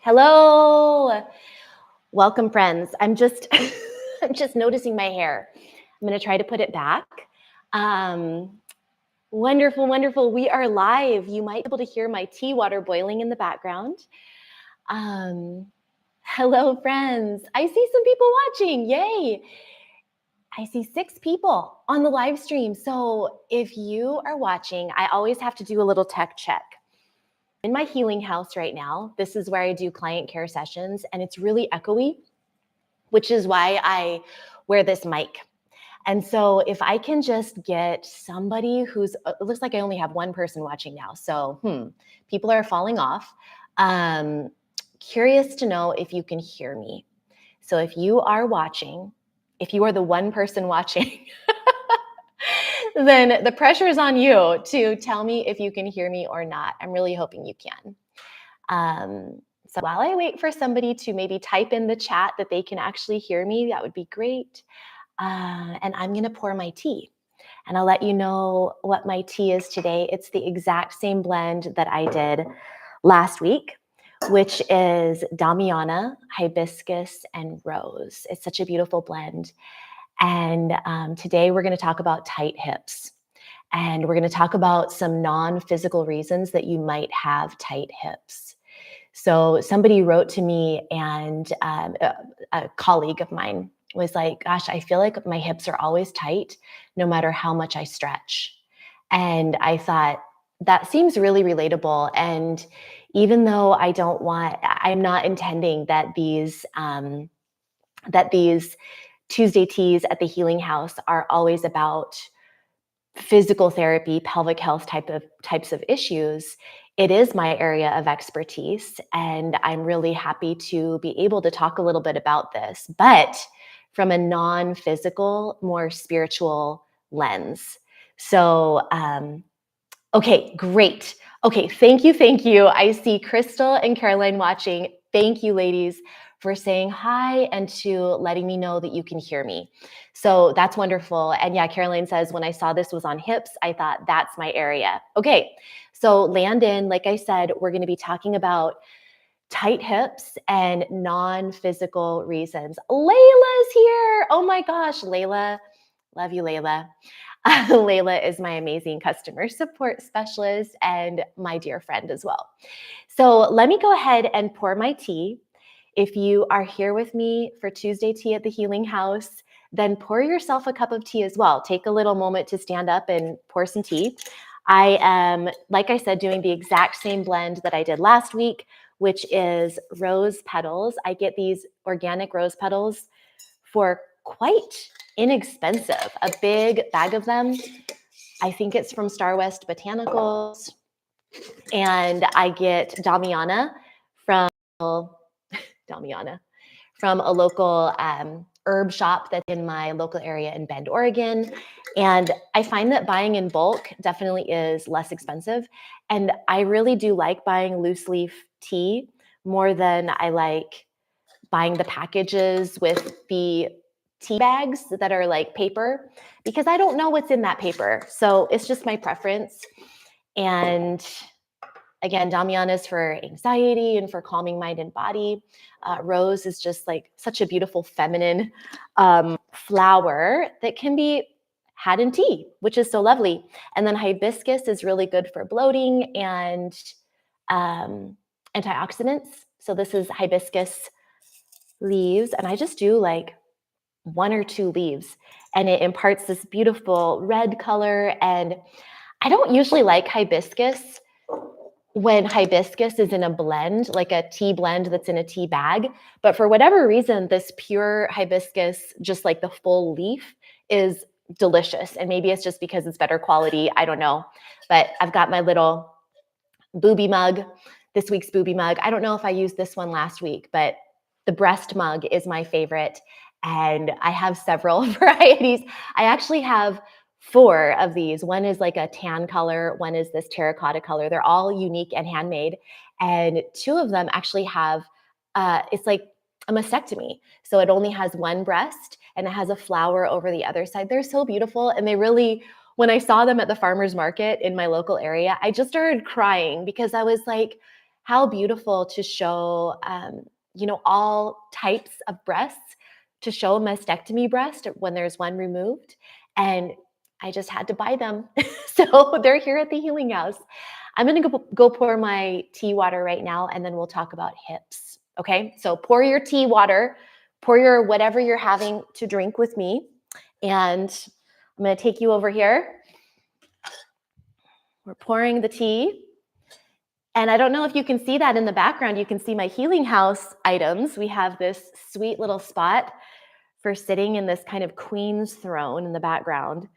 Hello. Welcome, friends. I'm just I'm just noticing my hair. I'm going to try to put it back. Um, Wonderful, wonderful. We are live. You might be able to hear my tea water boiling in the background. Um, Hello, friends. I see some people watching. Yay. I see 6 people on the live stream. So if you are watching, I always have to do a little tech check. In my healing house right now, this is where I do client care sessions, and it's really echoey, which is why I wear this mic. And so if I can just get somebody it looks like I only have one person watching now. So people are falling off. Um, Curious to know if you can hear me. So if you are watching, if you are the one person watching, then the pressure is on you to tell me if you can hear me or not. I'm really hoping you can. So while I wait for somebody to maybe type in the chat that they can actually hear me, that would be great. And I'm going to pour my tea. And I'll let you know what my tea is today. It's the exact same blend that I did last week, which is Damiana, hibiscus, and rose. It's such a beautiful blend. And today we're going to talk about tight hips. And we're going to talk about some non-physical reasons that you might have tight hips. So somebody wrote to me, and a colleague of mine was like, gosh, I feel like my hips are always tight no matter how much I stretch. And I thought, that seems really relatable. And even though I'm not intending that these Tuesday teas at the Healing House are always about physical therapy, pelvic health types of issues. It is my area of expertise, and I'm really happy to be able to talk a little bit about this, but from a non-physical, more spiritual lens. So, okay, great. Okay, thank you, thank you. I see Crystal and Caroline watching. Thank you, ladies, for saying hi and to letting me know that you can hear me. So that's wonderful. And yeah, Caroline says, when I saw this was on hips, I thought that's my area. Okay, so Landon, like I said, we're going to be talking about tight hips and non-physical reasons. Layla's here. Oh my gosh, Layla. Love you, Layla. Layla is my amazing customer support specialist and my dear friend as well. So let me go ahead and pour my tea. If you are here with me for Tuesday tea at the Healing House, then pour yourself a cup of tea as well. Take a little moment to stand up and pour some tea. I am, like I said, doing the exact same blend that I did last week, which is rose petals. I get these organic rose petals for quite inexpensive, a big bag of them. I think it's from Star West Botanicals. And I get Damiana from Damiana from a local herb shop that's in my local area in Bend, Oregon. And I find that buying in bulk definitely is less expensive. And I really do like buying loose leaf tea more than I like buying the packages with the tea bags that are like paper, because I don't know what's in that paper. So it's just my preference. And again, Damiana is for anxiety and for calming mind and body. Rose is just like such a beautiful feminine flower that can be had in tea, which is so lovely. And then hibiscus is really good for bloating and antioxidants. So this is hibiscus leaves, and I just do like 1 or 2 leaves, and it imparts this beautiful red color. And I don't usually like hibiscus when hibiscus is in a blend, like a tea blend that's in a tea bag. But for whatever reason, this pure hibiscus, just like the full leaf, is delicious. And maybe it's just because it's better quality. I don't know. But I've got my little booby mug, this week's booby mug. I don't know if I used this one last week, but the breast mug is my favorite. And I have several varieties. I actually have 4 of these. One is like a tan color. One is this terracotta color. They're all unique and handmade. And 2 of them actually have, it's like a mastectomy. So it only has one breast and it has a flower over the other side. They're so beautiful. And they really, when I saw them at the farmer's market in my local area, I just started crying because I was like, how beautiful to show, all types of breasts, to show a mastectomy breast when there's one removed. And I just had to buy them. So they're here at the Healing House. I'm going to go pour my tea water right now, and then we'll talk about hips. Okay. So pour your tea water, pour your whatever you're having to drink with me. And I'm going to take you over here. We're pouring the tea. And I don't know if you can see that in the background. You can see my Healing House items. We have this sweet little spot for sitting in this kind of queen's throne in the background.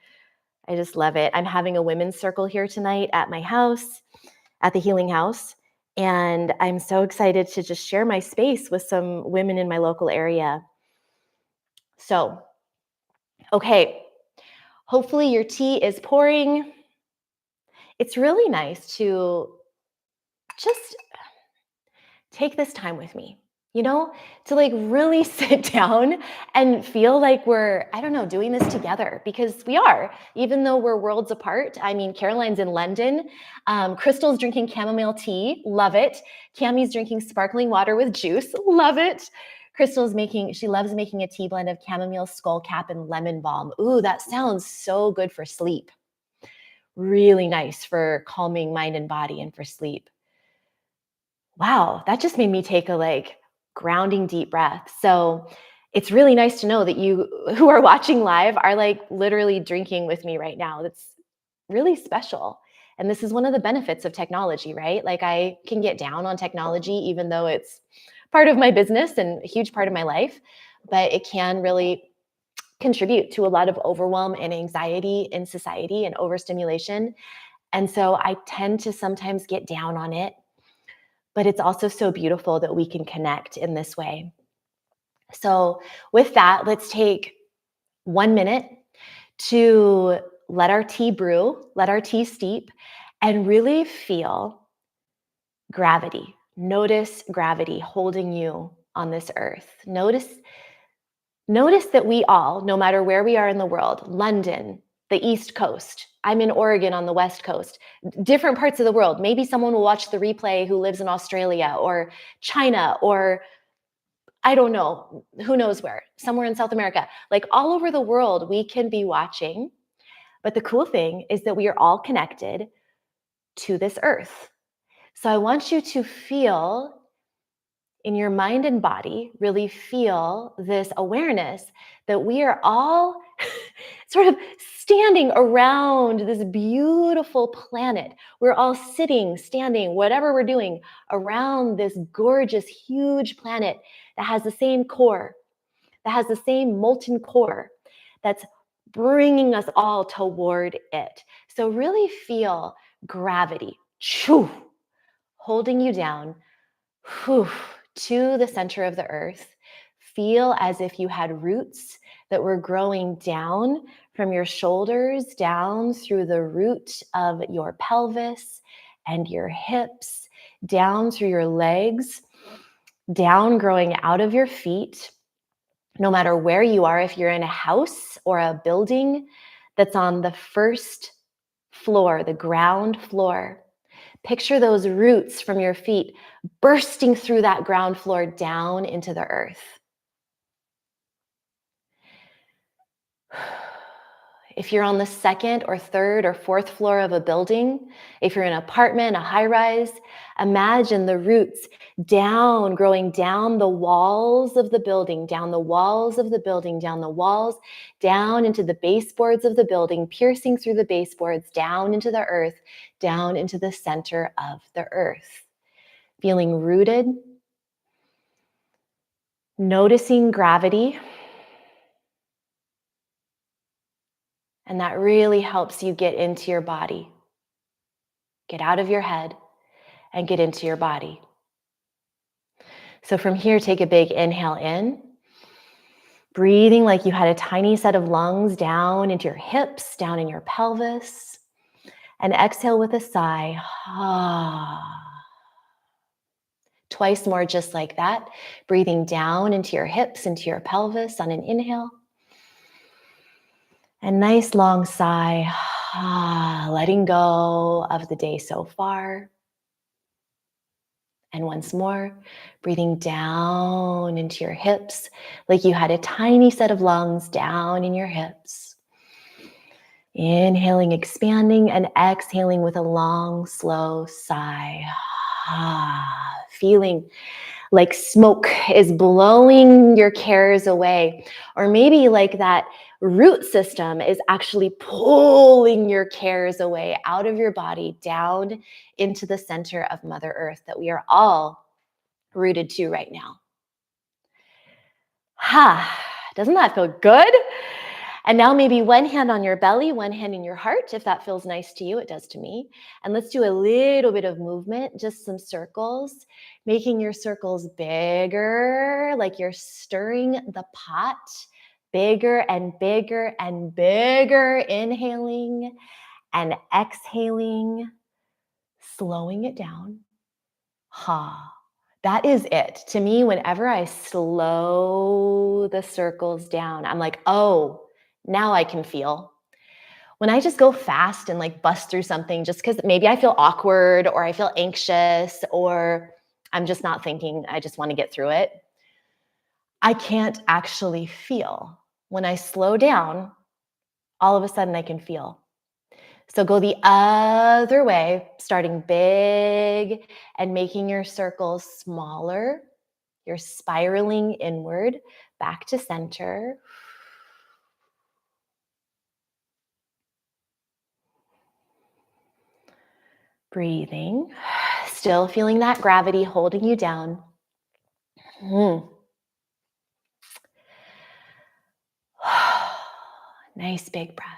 I just love it. I'm having a women's circle here tonight at my house, at the Healing House. And I'm so excited to just share my space with some women in my local area. So, okay, hopefully your tea is pouring. It's really nice to just take this time with me, to like really sit down and feel like we're, I don't know, doing this together, because we are, even though we're worlds apart. I mean, Caroline's in London. Crystal's drinking chamomile tea. Love it. Cammie's drinking sparkling water with juice. Love it. She loves making a tea blend of chamomile, skullcap, and lemon balm. Ooh, that sounds so good for sleep. Really nice for calming mind and body and for sleep. Wow, that just made me take a grounding deep breath. So it's really nice to know that you who are watching live are literally drinking with me right now. That's really special. And this is one of the benefits of technology, right? I can get down on technology, even though it's part of my business and a huge part of my life, but it can really contribute to a lot of overwhelm and anxiety in society and overstimulation. And so I tend to sometimes get down on it. But it's also so beautiful that we can connect in this way. So with that, let's take 1 minute to let our tea brew, let our tea steep, and really feel gravity. Notice gravity holding you on this earth. Notice that we all, no matter where we are in the world, London, the East Coast, I'm in Oregon on the West Coast, different parts of the world. Maybe someone will watch the replay who lives in Australia or China or I don't know, who knows where, somewhere in South America. All over the world, we can be watching. But the cool thing is that we are all connected to this earth. So I want you to feel in your mind and body, really feel this awareness that we are all sort of standing around this beautiful planet. We're all sitting, standing, whatever we're doing around this gorgeous, huge planet that has the same core, that has the same molten core that's bringing us all toward it. So really feel gravity, holding you down, to the center of the earth. Feel as if you had roots that were growing down from your shoulders, down through the root of your pelvis and your hips, down through your legs, down growing out of your feet. No matter where you are, if you're in a house or a building that's on the first floor, the ground floor, picture those roots from your feet bursting through that ground floor down into the earth. If you're on the second or third or fourth floor of a building, if you're in an apartment, a high rise, imagine the roots growing down the walls of the building, down the walls of the building, down the walls, down into the baseboards of the building, piercing through the baseboards, down into the earth, down into the center of the earth. Feeling rooted, noticing gravity. And that really helps you get into your body. Get out of your head and get into your body. So from here, take a big inhale in, breathing like you had a tiny set of lungs down into your hips, down in your pelvis. And exhale with a sigh. Twice more just like that. Breathing down into your hips, into your pelvis on an inhale. And nice long sigh, letting go of the day so far. And once more, breathing down into your hips, like you had a tiny set of lungs down in your hips. Inhaling, expanding, and exhaling with a long, slow sigh. Feeling like smoke is blowing your cares away, or maybe like that root system is actually pulling your cares away out of your body down into the center of Mother Earth that we are all rooted to right now. Doesn't that feel good? And now maybe one hand on your belly, one hand in your heart, if that feels nice to you. It does to me. And let's do a little bit of movement, just some circles, making your circles bigger, like you're stirring the pot, bigger and bigger and bigger, inhaling and exhaling, slowing it down. That is it. To me, whenever I slow the circles down, I'm like, oh, now I can feel. When I just go fast and like bust through something just because maybe I feel awkward or I feel anxious or I'm just not thinking, I just want to get through it, I can't actually feel. When I slow down, all of a sudden I can feel. So go the other way, starting big and making your circles smaller. You're spiraling inward, back to center. Breathing, still feeling that gravity holding you down. Nice big breath.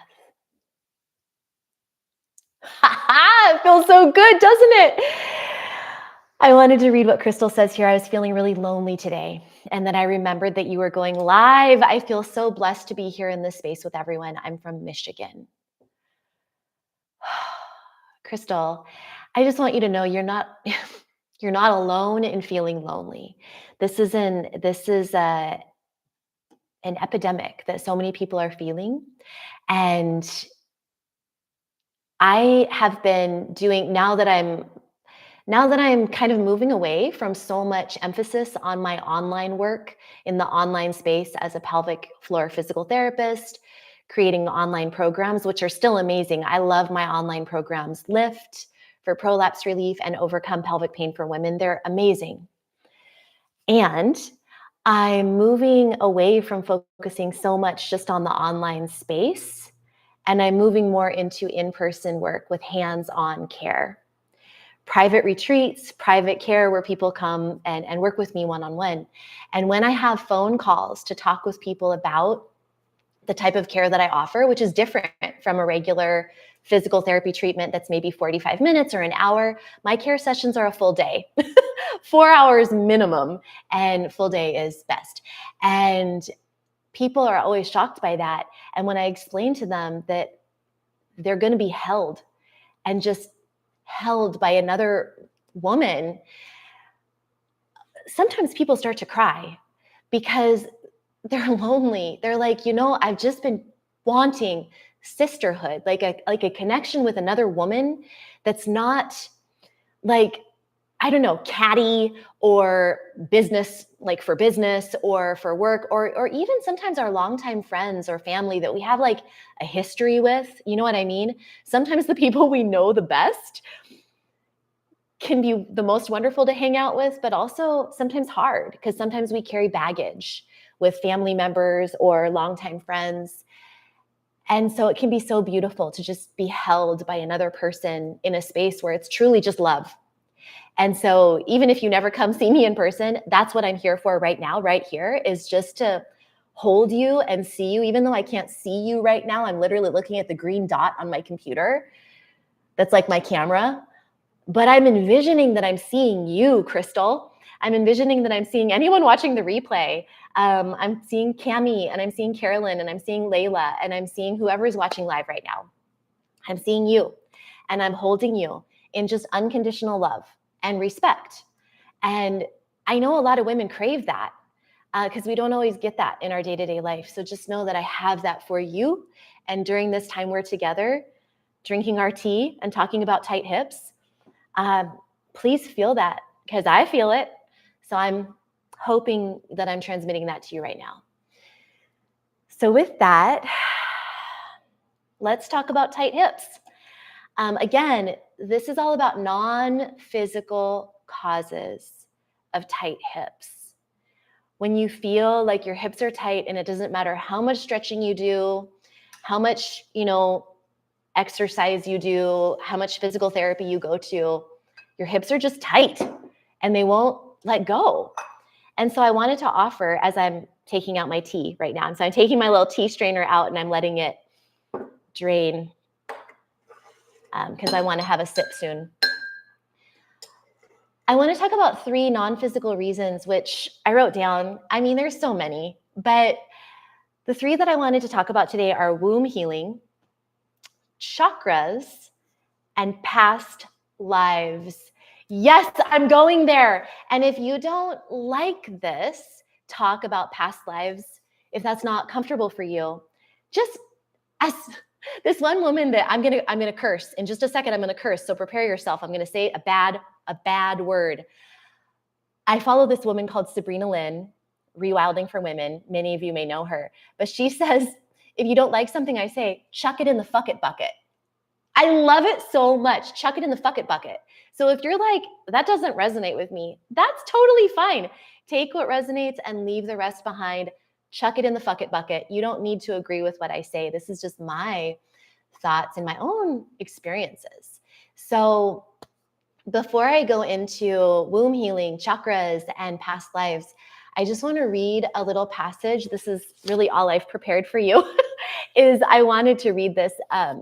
It feels so good, doesn't it? I wanted to read what Crystal says here. I was feeling really lonely today, and then I remembered that you were going live. I feel so blessed to be here in this space with everyone. I'm from Michigan. Crystal, I just want you to know you're not you're not alone in feeling lonely. This is an epidemic that so many people are feeling, and I have been doing now that I'm kind of moving away from so much emphasis on my online work in the online space as a pelvic floor physical therapist, creating online programs, which are still amazing. I love my online programs, Lift for prolapse relief and Overcome pelvic pain for women. They're amazing. And I'm moving away from focusing so much just on the online space, and I'm moving more into in-person work with hands-on care. Private retreats, private care where people come and work with me one-on-one. And when I have phone calls to talk with people about the type of care that I offer, which is different from a regular physical therapy treatment that's maybe 45 minutes or an hour, my care sessions are a full day, 4 hours minimum, and full day is best. And people are always shocked by that. And when I explain to them that they're going to be held and just held by another woman, sometimes people start to cry because they're lonely. They're like, I've just been wanting sisterhood, like a connection with another woman that's not like, I don't know, catty or business, like for business or for work, or even sometimes our longtime friends or family that we have like a history with. You know what I mean? Sometimes the people we know the best can be the most wonderful to hang out with, but also sometimes hard because sometimes we carry baggage with family members or longtime friends. And so it can be so beautiful to just be held by another person in a space where it's truly just love. And so even if you never come see me in person, that's what I'm here for right now, right here, is just to hold you and see you. Even though I can't see you right now, I'm literally looking at the green dot on my computer. That's like my camera. But I'm envisioning that I'm seeing you, Crystal. I'm envisioning that I'm seeing anyone watching the replay. I'm seeing Cami, and I'm seeing Carolyn, and I'm seeing Layla, and I'm seeing whoever's watching live right now. I'm seeing you, and I'm holding you in just unconditional love and respect. And I know a lot of women crave that because we don't always get that in our day-to-day life. So just know that I have that for you. And during this time we're together, drinking our tea and talking about tight hips, please feel that. because I feel it. So I'm hoping that I'm transmitting that to you right now. So with that, let's talk about tight hips. Again, this is all about non-physical causes of tight hips. When you feel like your hips are tight and it doesn't matter how much stretching you do, how much, exercise you do, how much physical therapy you go to, your hips are just tight and they won't let go. And so I wanted to offer, as I'm taking out my tea right now, so I'm taking my little tea strainer out and I'm letting it drain because I want to have a sip soon. I want to talk about 3 non-physical reasons, which I wrote down. I mean, there's so many, but the 3 that I wanted to talk about today are womb healing, chakras, and past lives. Yes, I'm going there. And if you don't like this talk about past lives, if that's not comfortable for you, just as this one woman that I'm gonna curse in just a second. I'm gonna curse, so prepare yourself. I'm gonna say a bad word. I follow this woman called Sabrina Lynn, Rewilding for Women. Many of you may know her, but she says, if you don't like something I say, chuck it in the fuck it bucket. I love it so much. Chuck it in the fuck it bucket. So if you're like, that doesn't resonate with me, that's totally fine. Take what resonates and leave the rest behind. Chuck it in the fuck it bucket. You don't need to agree with what I say. This is just my thoughts and my own experiences. So before I go into womb healing, chakras, and past lives, I just want to read a little passage. This is really all I've prepared for you. Is I wanted to read this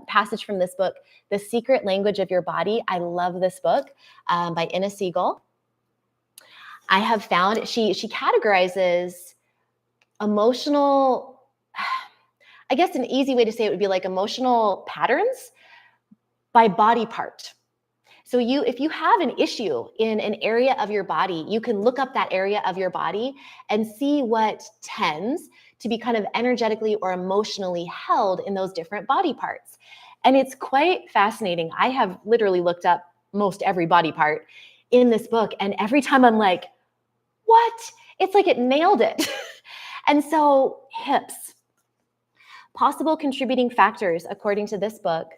passage from this book, The Secret Language of Your Body. I love this book by Ina Siegel. I have found she categorizes emotional, I guess an easy way to say it would be like emotional patterns by body part. So if you have an issue in an area of your body, you can look up that area of your body and see what tends to be kind of energetically or emotionally held in those different body parts. And it's quite fascinating. I have literally looked up most every body part in this book. And every time I'm like, what? It's like it nailed it. And so hips, possible contributing factors, according to this book,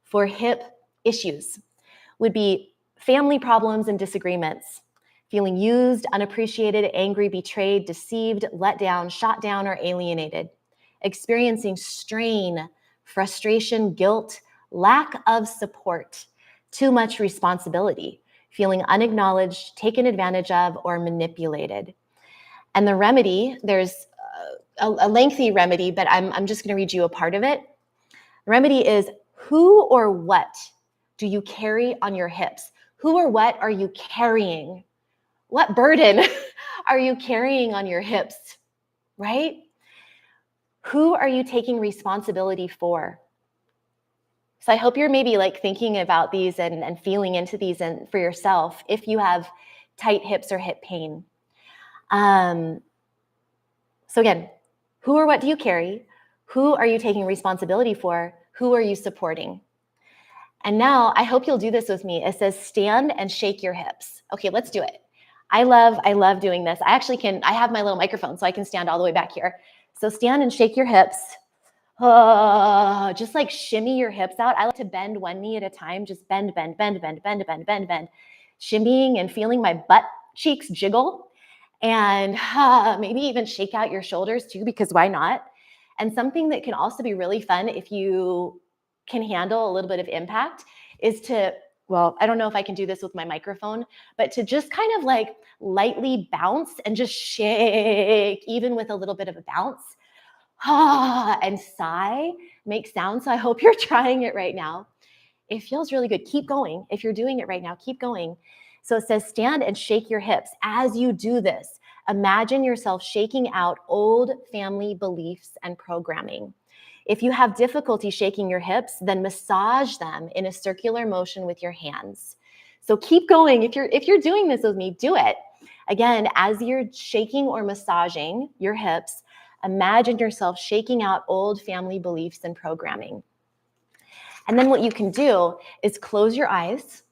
for hip issues would be family problems and disagreements, feeling used, unappreciated, angry, betrayed, deceived, let down, shot down, or alienated, experiencing strain, frustration, guilt, lack of support, too much responsibility, feeling unacknowledged, taken advantage of, or manipulated. And the remedy, there's a lengthy remedy, but I'm just going to read you a part of it. The remedy is, who or what do you carry on your hips? Who or what are you carrying? What burden are you carrying on your hips, right? Who are you taking responsibility for? So I hope you're maybe like thinking about these and feeling into these and for yourself if you have tight hips or hip pain. So again, who or what do you carry? Who are you taking responsibility for? Who are you supporting? And now I hope you'll do this with me. It says stand and shake your hips. Okay, let's do it. I love doing this. I have my little microphone so I can stand all the way back here. So stand and shake your hips. Just like shimmy your hips out. I like to bend one knee at a time. Just bend. Shimmying and feeling my butt cheeks jiggle. And maybe even shake out your shoulders too, because why not? And something that can also be really fun if you can handle a little bit of impact is to, well, I don't know if I can do this with my microphone, but to just kind of like lightly bounce and just shake, even with a little bit of a bounce, and sigh, make sound. So I hope you're trying it right now. It feels really good. Keep going. If you're doing it right now, keep going. So it says stand and shake your hips. As you do this, imagine yourself shaking out old family beliefs and programming. If you have difficulty shaking your hips, then massage them in a circular motion with your hands. So keep going. If you're doing this with me, do it. Again, as you're shaking or massaging your hips, imagine yourself shaking out old family beliefs and programming. And then what you can do is close your eyes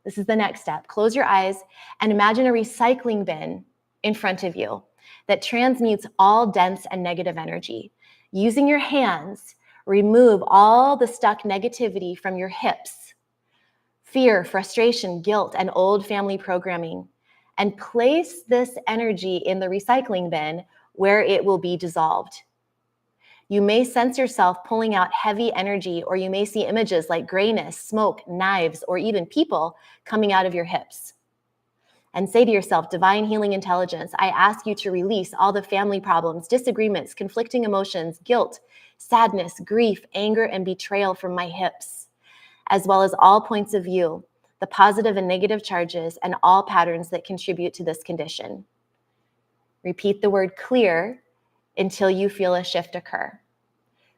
This is the next step. Close your eyes and imagine a recycling bin in front of you that transmutes all dense and negative energy. Using your hands, remove all the stuck negativity from your hips, fear, frustration, guilt, and old family programming, and place this energy in the recycling bin where it will be dissolved. You may sense yourself pulling out heavy energy, or you may see images like grayness, smoke, knives, or even people coming out of your hips. And say to yourself, divine healing intelligence, I ask you to release all the family problems, disagreements, conflicting emotions, guilt, sadness, grief, anger, and betrayal from my hips, as well as all points of view, the positive and negative charges, and all patterns that contribute to this condition. Repeat the word clear until you feel a shift occur.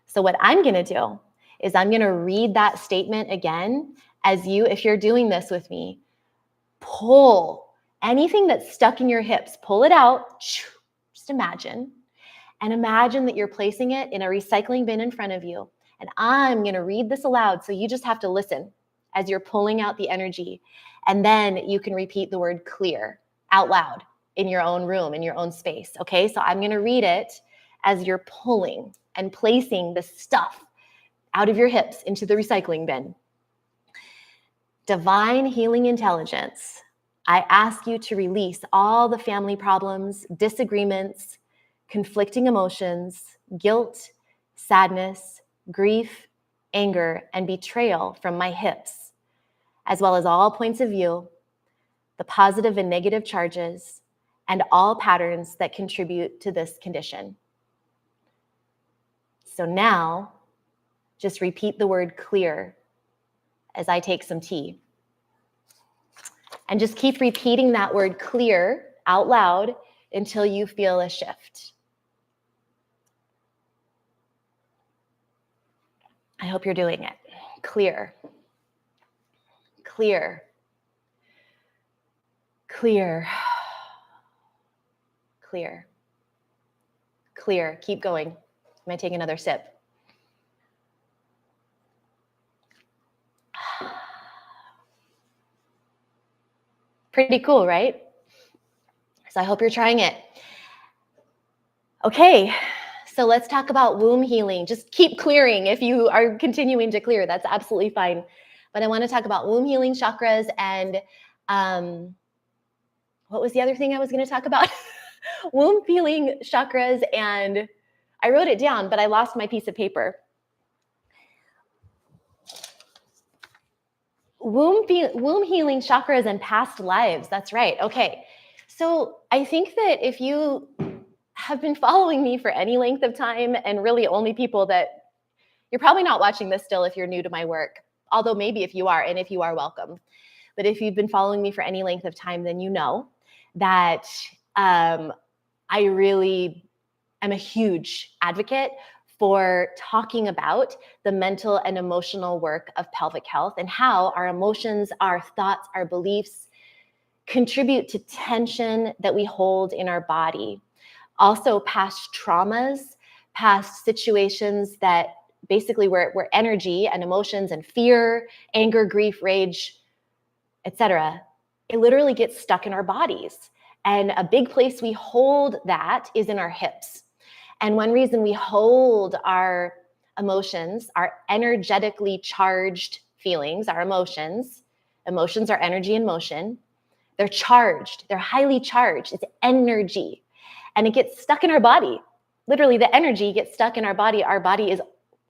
So what I'm going to do is I'm going to read that statement again as you, if you're doing this with me, pull anything that's stuck in your hips, pull it out, just imagine, and imagine that you're placing it in a recycling bin in front of you. And I'm going to read this aloud, so you just have to listen as you're pulling out the energy. And then you can repeat the word clear out loud in your own room, in your own space. Okay, so I'm going to read it as you're pulling and placing the stuff out of your hips into the recycling bin. Divine healing intelligence, I ask you to release all the family problems, disagreements, conflicting emotions, guilt, sadness, grief, anger, and betrayal from my hips, as well as all points of view, the positive and negative charges, and all patterns that contribute to this condition. So now, just repeat the word clear as I take some tea. And just keep repeating that word clear out loud until you feel a shift. I hope you're doing it. Clear. Clear. Clear. Clear. Clear. Keep going. I might take another sip. Pretty cool, right? So I hope you're trying it. Okay, so let's talk about womb healing. Just keep clearing if you are continuing to clear. That's absolutely fine. But I want to talk about womb healing chakras and what was the other thing I was going to talk about? Womb healing chakras, and I wrote it down, but I lost my piece of paper. Womb healing chakras and past lives. That's right. Okay. So I think that if you have been following me for any length of time, and really only people that you're probably not watching this still if you're new to my work, although maybe if you are, and if you are, welcome. But if you've been following me for any length of time, then you know that I really am a huge advocate for talking about the mental and emotional work of pelvic health and how our emotions, our thoughts, our beliefs contribute to tension that we hold in our body. Also, past traumas, past situations that basically where energy and emotions and fear, anger, grief, rage, etc., it literally gets stuck in our bodies. And a big place we hold that is in our hips. And one reason we hold our emotions, our energetically charged feelings, our emotions are energy in motion. They're charged. They're highly charged. It's energy. And it gets stuck in our body. Literally, the energy gets stuck in our body.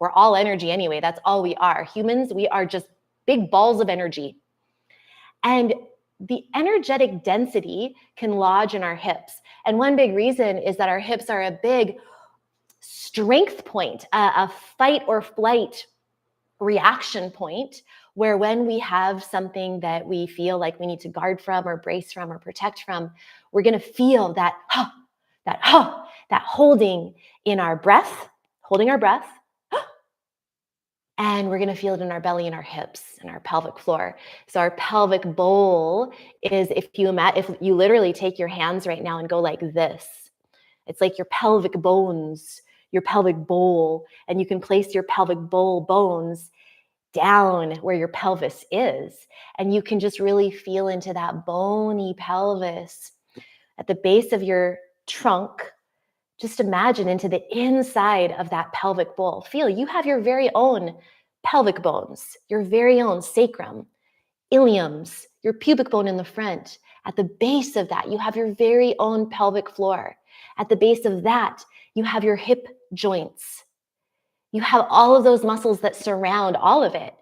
We're all energy anyway. That's all we are. Humans, we are just big balls of energy. And the energetic density can lodge in our hips. And one big reason is that our hips are a big strength point, a fight or flight reaction point, where when we have something that we feel like we need to guard from or brace from or protect from, we're going to feel that holding in our breath, holding our breath, and we're going to feel it in our belly and our hips and our pelvic floor. So our pelvic bowl is, if you literally take your hands right now and go like this, it's like your pelvic bones, your pelvic bowl, and you can place your pelvic bowl bones down where your pelvis is. And you can just really feel into that bony pelvis at the base of your trunk. Just imagine into the inside of that pelvic bowl. Feel you have your very own pelvic bones, your very own sacrum, iliums, your pubic bone in the front. At the base of that, you have your very own pelvic floor. At the base of that, you have your hip joints. You have all of those muscles that surround all of it,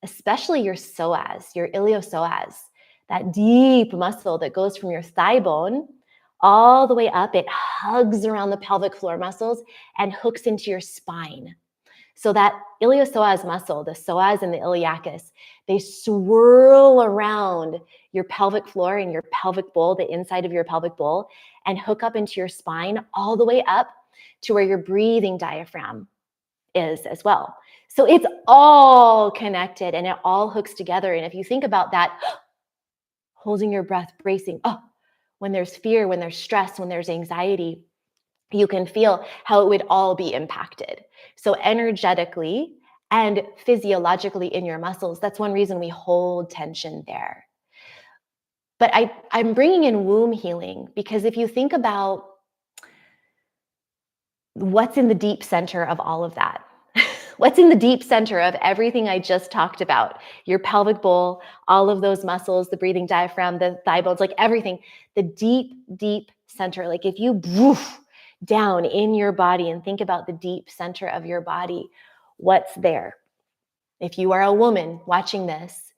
especially your psoas, your iliopsoas, that deep muscle that goes from your thigh bone all the way up. It hugs around the pelvic floor muscles and hooks into your spine. So that iliopsoas muscle, the psoas and the iliacus, they swirl around your pelvic floor and your pelvic bowl, the inside of your pelvic bowl, and hook up into your spine all the way up to where your breathing diaphragm is as well. So it's all connected and it all hooks together. And if you think about that, holding your breath, bracing, when there's fear, when there's stress, when there's anxiety, you can feel how it would all be impacted. So energetically and physiologically in your muscles, that's one reason we hold tension there. But I'm bringing in womb healing because if you think about what's in the deep center of all of that, what's in the deep center of everything I just talked about, your pelvic bowl, all of those muscles, the breathing diaphragm, the thigh bones, like everything, the deep, deep center, like if you woof down in your body and think about the deep center of your body, what's there? If you are a woman watching this,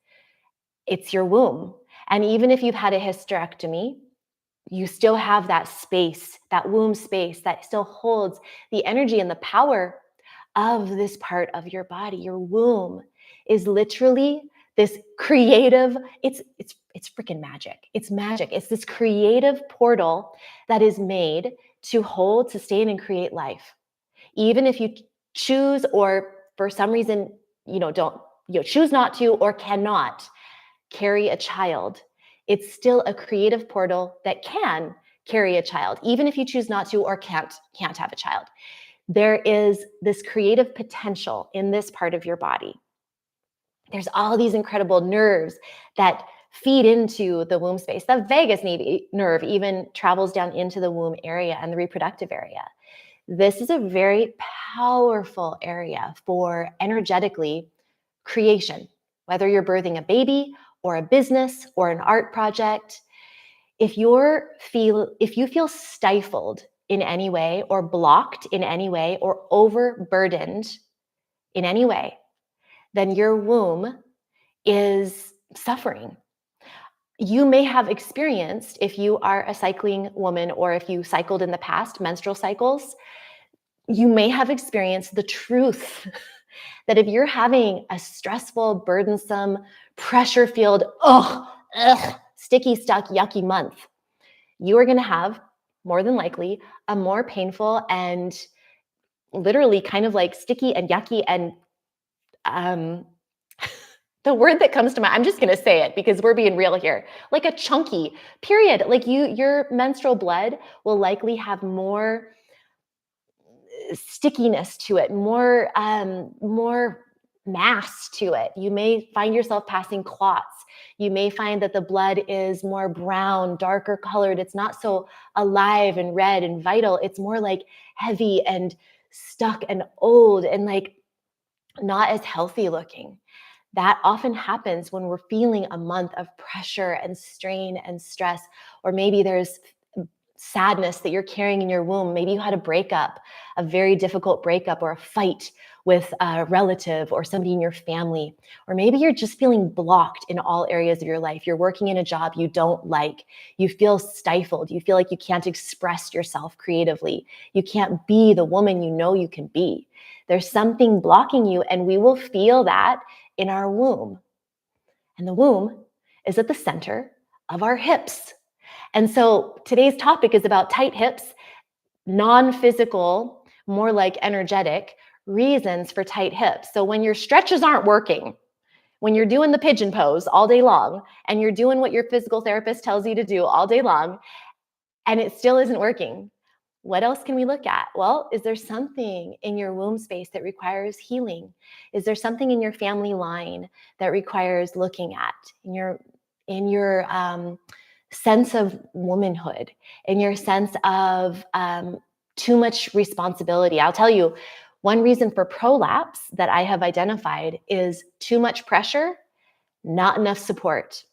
it's your womb. And even if you've had a hysterectomy, you still have that space, that womb space that still holds the energy and the power of this part of your body. Your womb is literally this creative, it's freaking magic. It's magic. It's this creative portal that is made to hold, sustain, and create life. Even if you choose or for some reason, don't, choose not to or cannot carry a child, it's still a creative portal that can carry a child, even if you choose not to or can't have a child. There is this creative potential in this part of your body. There's all these incredible nerves that feed into the womb space. The vagus nerve even travels down into the womb area and the reproductive area. This is a very powerful area for energetically creation, whether you're birthing a baby or a business or an art project. If you feel stifled in any way or blocked in any way or overburdened in any way, then your womb is suffering. You may have experienced, if you are a cycling woman or if you cycled in the past, menstrual cycles, you may have experienced the truth that if you're having a stressful, burdensome, pressure-filled, sticky, stuck, yucky month, you are going to have, more than likely, a more painful and literally kind of like sticky and yucky and the word that comes to mind, I'm just going to say it because we're being real here, like a chunky period. Like your menstrual blood will likely have more stickiness to it, more mass to it. You may find yourself passing clots. You may find that the blood is more brown, darker colored. It's not so alive and red and vital. It's more like heavy and stuck and old and like not as healthy looking. That often happens when we're feeling a month of pressure and strain and stress, or maybe there's sadness that you're carrying in your womb. Maybe you had a breakup, a very difficult breakup, or a fight with a relative or somebody in your family. Or maybe you're just feeling blocked in all areas of your life. You're working in a job you don't like. You feel stifled. You feel like you can't express yourself creatively. You can't be the woman you know you can be. There's something blocking you, and we will feel that in our womb. And the womb is at the center of our hips. And so today's topic is about tight hips, non-physical, more like energetic reasons for tight hips. So when your stretches aren't working, when you're doing the pigeon pose all day long, and you're doing what your physical therapist tells you to do all day long, and it still isn't working, What else can we look at? Well, is there something in your womb space that requires healing? Is there something in your family line that requires looking at in your sense of womanhood, in your sense of too much responsibility? I'll tell you, one reason for prolapse that I have identified is too much pressure, not enough support.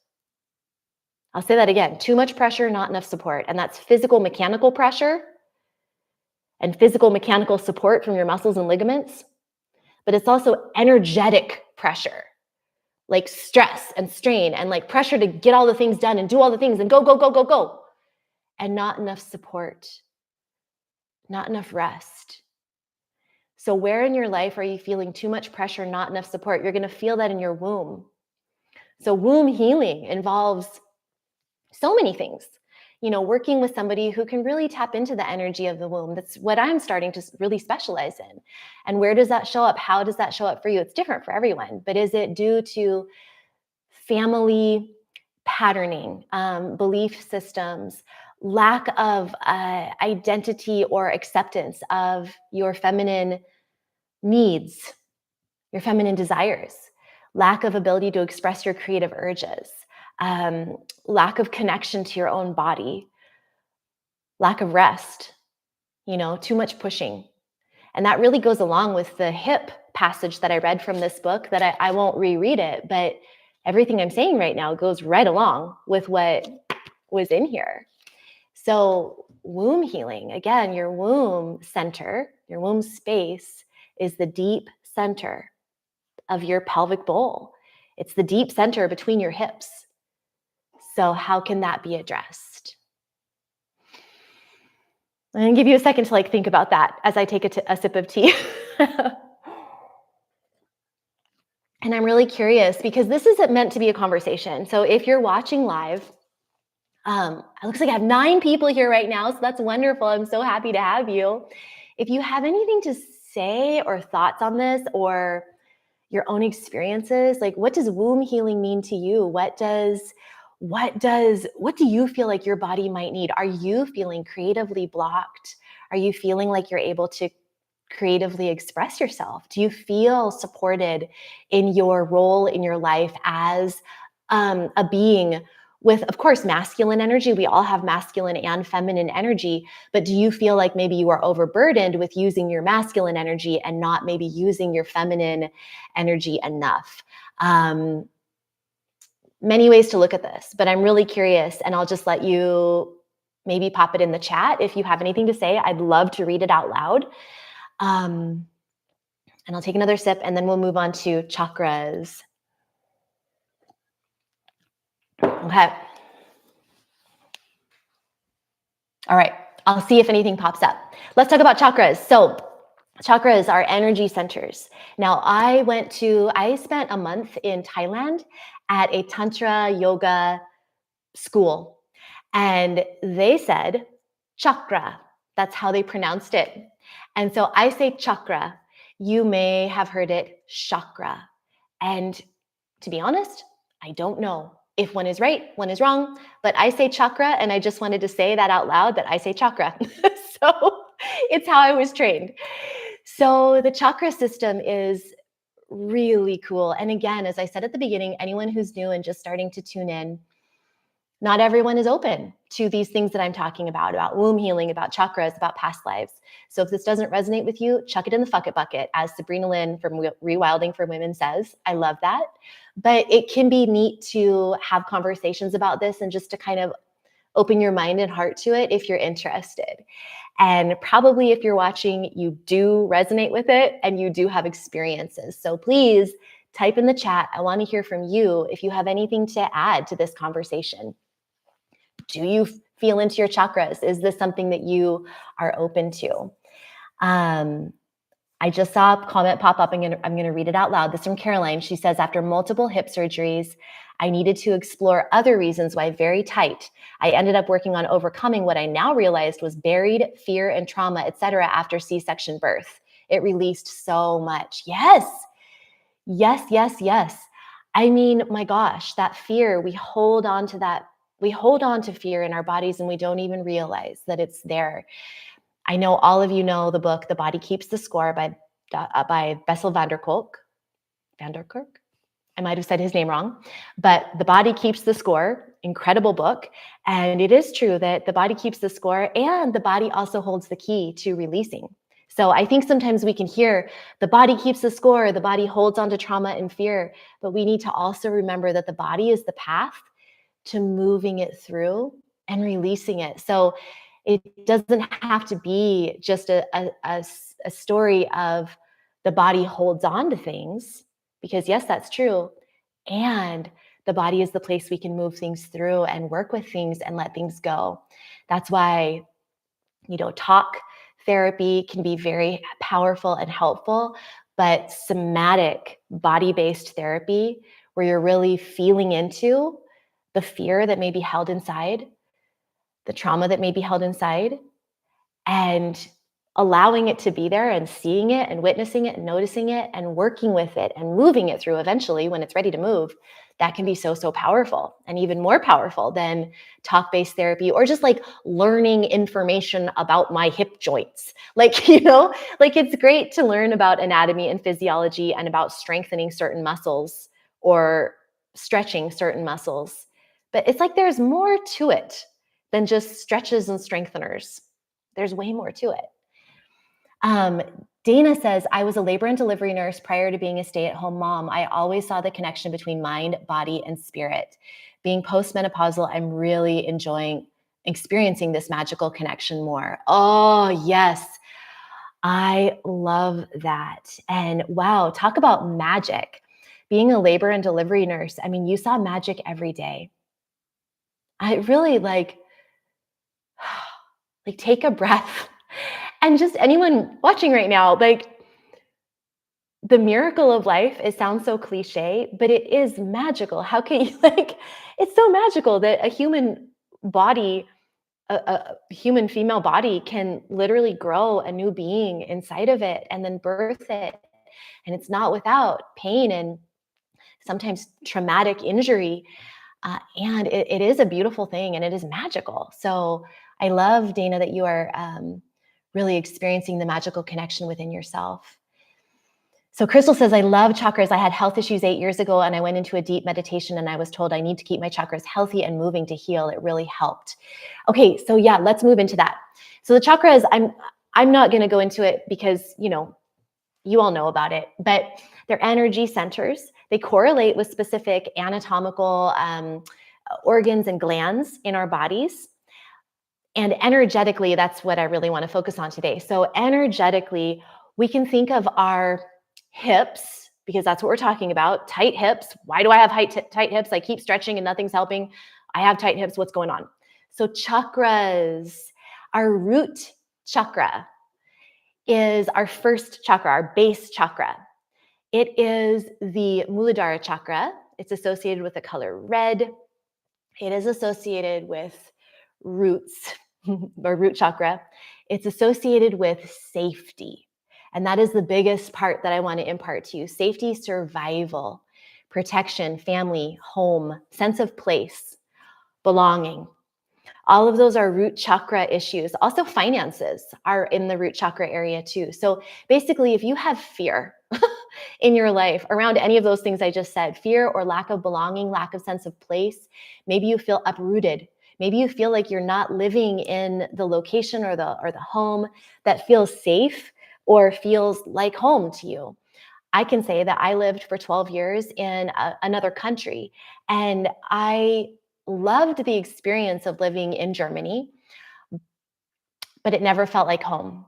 I'll say that again, too much pressure, not enough support. And that's physical mechanical pressure and physical mechanical support from your muscles and ligaments, but it's also energetic pressure, like stress and strain and like pressure to get all the things done and do all the things and go, go, go, go, go, and not enough support, not enough rest. So where in your life are you feeling too much pressure, not enough support? You're going to feel that in your womb. So womb healing involves so many things. Working with somebody who can really tap into the energy of the womb. That's what I'm starting to really specialize in. And where does that show up? How does that show up for you? It's different for everyone, but is it due to family patterning, belief systems, lack of identity or acceptance of your feminine needs, your feminine desires, lack of ability to express your creative urges, lack of connection to your own body, lack of rest, too much pushing. And that really goes along with the hip passage that I read from this book that I won't reread it, but everything I'm saying right now goes right along with what was in here. So womb healing, again, your womb center, your womb space is the deep center of your pelvic bowl. It's the deep center between your hips. So how can that be addressed? I'm going to give you a second to think about that as I take a sip of tea. And I'm really curious because this isn't meant to be a conversation. So if you're watching live, it looks like I have 9 people here right now. So that's wonderful. I'm so happy to have you. If you have anything to say or thoughts on this or your own experiences, what does womb healing mean to you? What do you feel like your body might need? Are you feeling creatively blocked? Are you feeling like you're able to creatively express yourself? Do you feel supported in your role in your life as a being with, of course, masculine energy? We all have masculine and feminine energy, but do you feel like maybe you are overburdened with using your masculine energy and not maybe using your feminine energy enough? Many ways to look at this, but I'm really curious, and I'll just let you maybe pop it in the chat if you have anything to say. I'd love to read it out loud. And I'll take another sip and then we'll move on to chakras. Okay. All right. I'll see if anything pops up. Let's talk about chakras. So chakras are energy centers. Now, I spent a month in Thailand at a Tantra yoga school, and they said chakra. That's how they pronounced it. And so I say chakra. You may have heard it chakra. And to be honest, I don't know if one is right, one is wrong, but I say chakra, and I just wanted to say that out loud, that I say chakra. So it's how I was trained. So the chakra system is really cool. And again, as I said at the beginning, anyone who's new and just starting to tune in, not everyone is open to these things that I'm talking about womb healing, about chakras, about past lives. So if this doesn't resonate with you, chuck it in the fuck it bucket, as Sabrina Lynn from Rewilding for Women says. I love that. But it can be neat to have conversations about this and just to kind of open your mind and heart to it if you're interested. And probably if you're watching, you do resonate with it and you do have experiences. So please type in the chat. I want to hear from you if you have anything to add to this conversation. Do you feel into your chakras? Is this something that you are open to? I just saw a comment pop up. I'm going to read it out loud. This is from Caroline. She says, after multiple hip surgeries, I needed to explore other reasons why very tight. I ended up working on overcoming what I now realized was buried fear and trauma, etc. after C-section birth. It released so much. Yes. Yes, yes, yes. I mean, my gosh, that fear, we hold on to that. We hold on to fear in our bodies and we don't even realize that it's there. I know all of you know the book The Body Keeps the Score by Bessel van der Kolk. Van der Kolk? I might have said his name wrong, but The Body Keeps the Score, incredible book. And it is true that the body keeps the score and the body also holds the key to releasing. So I think sometimes we can hear the body keeps the score, the body holds on to trauma and fear, but we need to also remember that the body is the path to moving it through and releasing it. So it doesn't have to be just a story of the body holds on to things, because yes, that's true. And the body is the place we can move things through and work with things and let things go. That's why, talk therapy can be very powerful and helpful, but somatic body-based therapy, where you're really feeling into the fear that may be held inside, the trauma that may be held inside, and allowing it to be there and seeing it and witnessing it and noticing it and working with it and moving it through eventually when it's ready to move, that can be so, so powerful, and even more powerful than talk-based therapy or just like learning information about my hip joints. Like, like it's great to learn about anatomy and physiology and about strengthening certain muscles or stretching certain muscles. But it's like there's more to it than just stretches and strengtheners. There's way more to it. Dana says, I was a labor and delivery nurse prior to being a stay-at-home mom. I always saw the connection between mind, body, and spirit. Being postmenopausal, I'm really enjoying experiencing this magical connection more. Oh, yes. I love that. And wow, talk about magic. Being a labor and delivery nurse, I mean, you saw magic every day. I really like take a breath. And just anyone watching right now, like the miracle of life, it sounds so cliche, but it is magical. How can you it's so magical that a human body, a human female body can literally grow a new being inside of it and then birth it. And it's not without pain and sometimes traumatic injury. And it is a beautiful thing and it is magical. So I love, Dana, that you are really experiencing the magical connection within yourself. So Crystal says, I love chakras. I had health issues 8 years ago and I went into a deep meditation and I was told I need to keep my chakras healthy and moving to heal. It really helped. Okay, so yeah, let's move into that. So the chakras, I'm not going to go into it because, you all know about it, but they're energy centers. They correlate with specific anatomical organs and glands in our bodies. And energetically, that's what I really want to focus on today. So energetically, we can think of our hips, because that's what we're talking about, tight hips. Why do I have tight hips? I keep stretching and nothing's helping. I have tight hips. What's going on? So chakras, our root chakra is our first chakra, our base chakra. It is the Muladhara chakra. It's associated with the color red. It is associated with roots or root chakra. It's associated with safety. And that is the biggest part that I want to impart to you. Safety, survival, protection, family, home, sense of place, belonging. All of those are root chakra issues. Also, finances are in the root chakra area too. So basically, if you have fear in your life around any of those things I just said, fear or lack of belonging, lack of sense of place, maybe you feel uprooted. Maybe you feel like you're not living in the location or the home that feels safe or feels like home to you. I can say that I lived for 12 years in another country, and I loved the experience of living in Germany, but it never felt like home.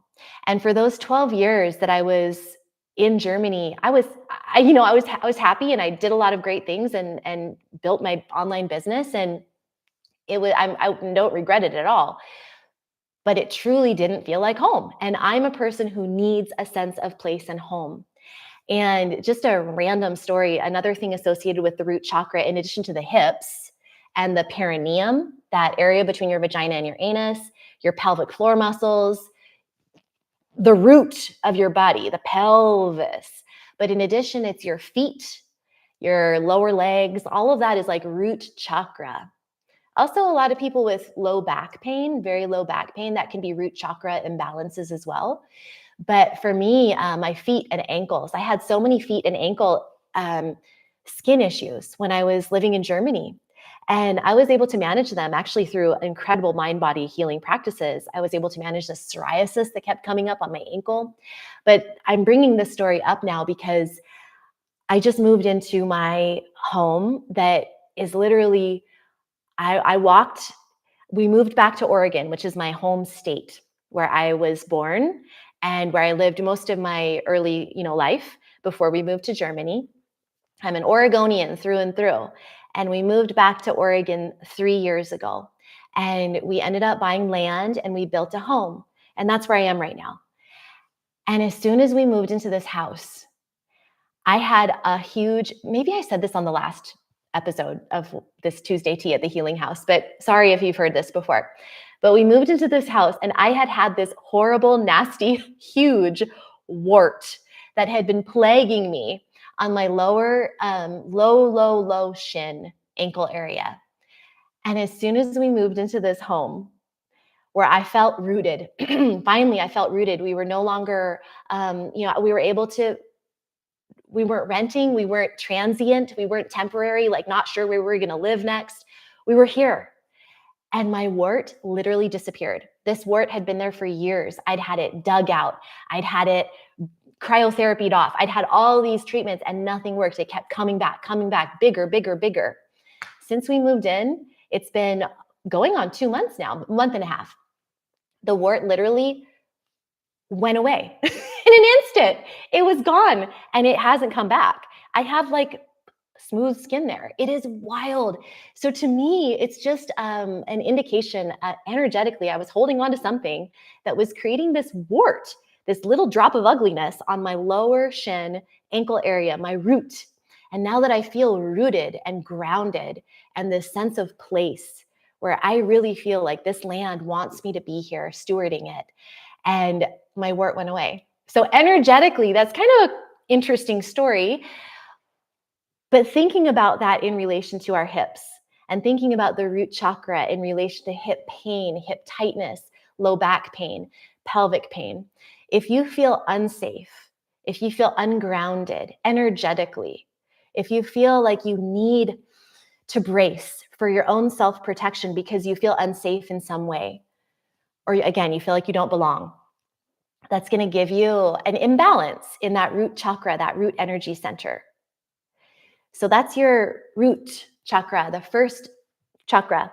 And for those 12 years that I was in Germany, I was happy and I did a lot of great things and built my online business, and I don't regret it at all. But it truly didn't feel like home. And I'm a person who needs a sense of place and home. And just a random story, another thing associated with the root chakra, in addition to the hips and the perineum, that area between your vagina and your anus, your pelvic floor muscles, the root of your body, the pelvis. But in addition, it's your feet, your lower legs, all of that is like root chakra. Also, a lot of people with low back pain, very low back pain, that can be root chakra imbalances as well. But for me, my feet and ankles, I had so many feet and ankle skin issues when I was living in Germany. And I was able to manage them actually through incredible mind body healing practices. I was able to manage the psoriasis that kept coming up on my ankle. But I'm bringing this story up now because I just moved into my home that is literally, I walked, we moved back to Oregon, which is my home state where I was born and where I lived most of my early, life before we moved to Germany. I'm an Oregonian through and through. And we moved back to Oregon 3 years ago. And we ended up buying land and we built a home. And that's where I am right now. And as soon as we moved into this house, I had a huge, maybe I said this on the last episode of this Tuesday tea at the Healing House, but sorry if you've heard this before. But we moved into this house and I had this horrible, nasty, huge wart that had been plaguing me on my lower, low shin ankle area. And as soon as we moved into this home, where I felt rooted, finally I felt rooted. We were no longer, we were able to, we weren't renting, we weren't transient, we weren't temporary, like not sure where we were going to live next. We were here. And my wart literally disappeared. This wart had been there for years. I'd had it dug out. I'd had it cryotherapyed off. I'd had all these treatments and nothing worked. It kept coming back, bigger, bigger, bigger. Since we moved in, it's been going on 2 months now, month and a half. The wart literally went away in an instant. It was gone and it hasn't come back. I have like smooth skin there. It is wild. So to me, it's just an indication energetically, I was holding on to something that was creating this wart, this little drop of ugliness on my lower shin ankle area, my root. And now that I feel rooted and grounded and this sense of place where I really feel like this land wants me to be here, stewarding it. And my wart went away. So energetically, that's kind of an interesting story. But thinking about that in relation to our hips and thinking about the root chakra in relation to hip pain, hip tightness, low back pain, pelvic pain, if you feel unsafe, if you feel ungrounded energetically, if you feel like you need to brace for your own self-protection because you feel unsafe in some way, or again, you feel like you don't belong, that's going to give you an imbalance in that root chakra, that root energy center. So that's your root chakra, the first chakra.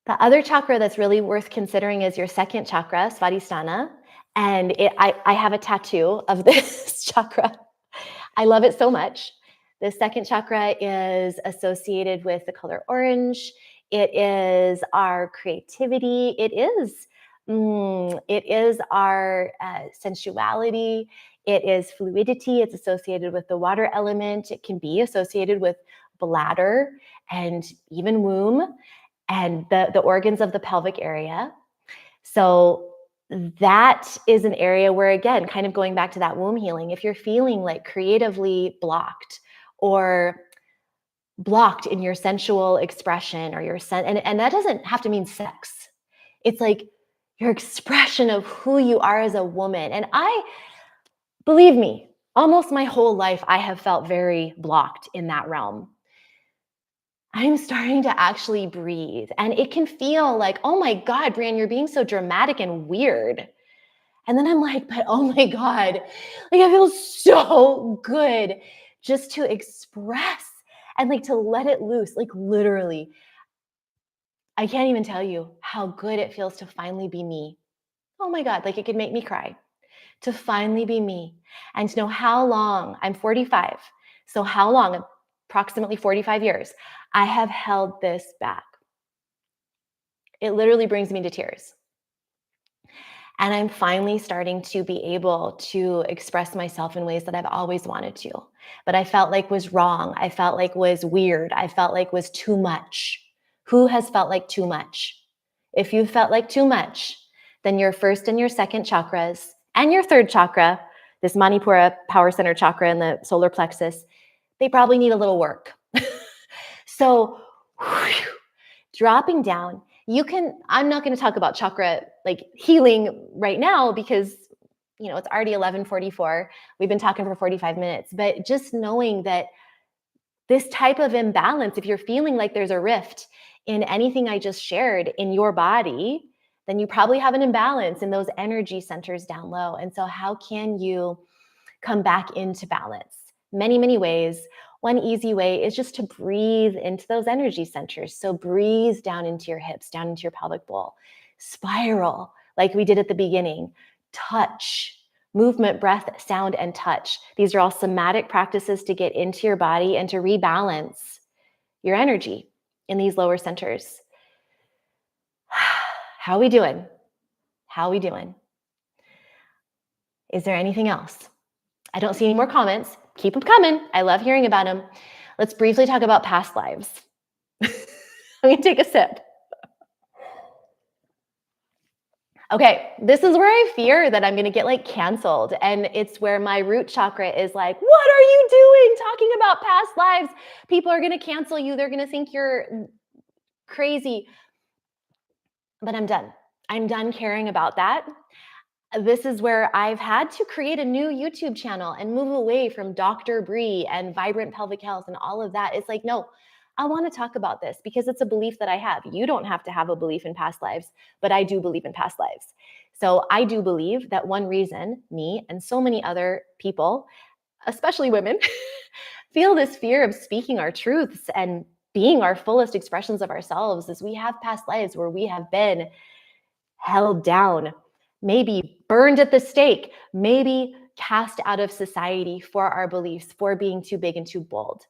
The other chakra that's really worth considering is your second chakra, Svadhisthana. And I have a tattoo of this chakra. I love it so much. The second chakra is associated with the color orange. It is our creativity. It is our sensuality. It is fluidity. It's associated with the water element. It can be associated with bladder and even womb and the organs of the pelvic area. So that is an area where, again, kind of going back to that womb healing, if you're feeling like creatively blocked or blocked in your sensual expression or and that doesn't have to mean sex. It's like your expression of who you are as a woman. And believe me, almost my whole life, I have felt very blocked in that realm. I'm starting to actually breathe. And it can feel like, oh my God, Brianne, you're being so dramatic and weird. And then I'm like, but oh my God, like I feel so good just to express and like to let it loose, like literally. I can't even tell you how good it feels to finally be me. Oh my God, like it could make me cry. To finally be me and to know how long, I'm 45, so how long, approximately 45 years, I have held this back. It literally brings me to tears. And I'm finally starting to be able to express myself in ways that I've always wanted to, but I felt like was wrong. I felt like was weird. I felt like was too much. Who has felt like too much? If you felt like too much, then your first and your second chakras and your third chakra, this Manipura power center chakra and the solar plexus, they probably need a little work. So dropping down. I'm not going to talk about chakra like healing right now because it's already 11:44. We've been talking for 45 minutes, but just knowing that this type of imbalance, if you're feeling like there's a rift in anything I just shared in your body, then you probably have an imbalance in those energy centers down low. And so how can you come back into balance? Many, many ways. One easy way is just to breathe into those energy centers. So breathe down into your hips, down into your pelvic bowl. Spiral, like we did at the beginning. Touch, movement, breath, sound, and touch. These are all somatic practices to get into your body and to rebalance your energy in these lower centers. How are we doing? How are we doing? Is there anything else? I don't see any more comments. Keep them coming. I love hearing about them. Let's briefly talk about past lives. I'm going to take a sip. Okay, this is where I fear that I'm going to get like canceled. And it's where my root chakra is like, what are you doing talking about past lives? People are going to cancel you. They're going to think you're crazy. But I'm done. I'm done caring about that. This is where I've had to create a new YouTube channel and move away from Dr. Bree and Vibrant Pelvic Health and all of that. It's like, no, I want to talk about this because it's a belief that I have. You don't have to have a belief in past lives, but I do believe in past lives. So I do believe that one reason me and so many other people, especially women, feel this fear of speaking our truths and being our fullest expressions of ourselves is we have past lives where we have been held down, maybe burned at the stake, maybe cast out of society for our beliefs, for being too big and too bold.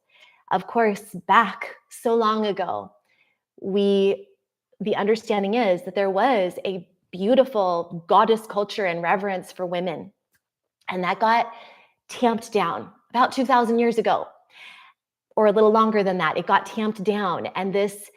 Of course, back so long ago, the understanding is that there was a beautiful goddess culture and reverence for women. And that got tamped down about 2,000 years ago, or a little longer than that. It got tamped down. And this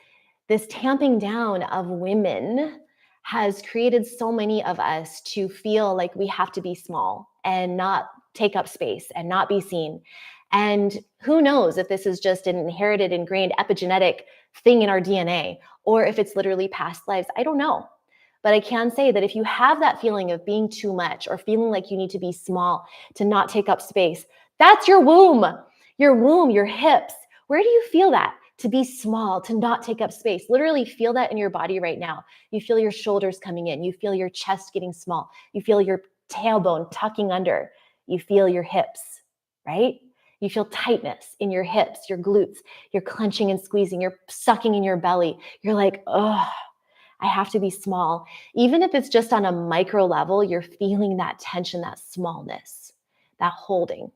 tamping down of women has created so many of us to feel like we have to be small and not take up space and not be seen. And who knows if this is just an inherited, ingrained epigenetic thing in our DNA, or if it's literally past lives. I don't know. But I can say that if you have that feeling of being too much or feeling like you need to be small to not take up space, that's your womb, your hips. Where do you feel that? To be small, to not take up space. Literally feel that in your body right now. You feel your shoulders coming in. You feel your chest getting small. You feel your tailbone tucking under. You feel your hips, right? You feel tightness in your hips, your glutes. You're clenching and squeezing. You're sucking in your belly. You're like, oh, I have to be small. Even if it's just on a micro level, you're feeling that tension, that smallness, that holding,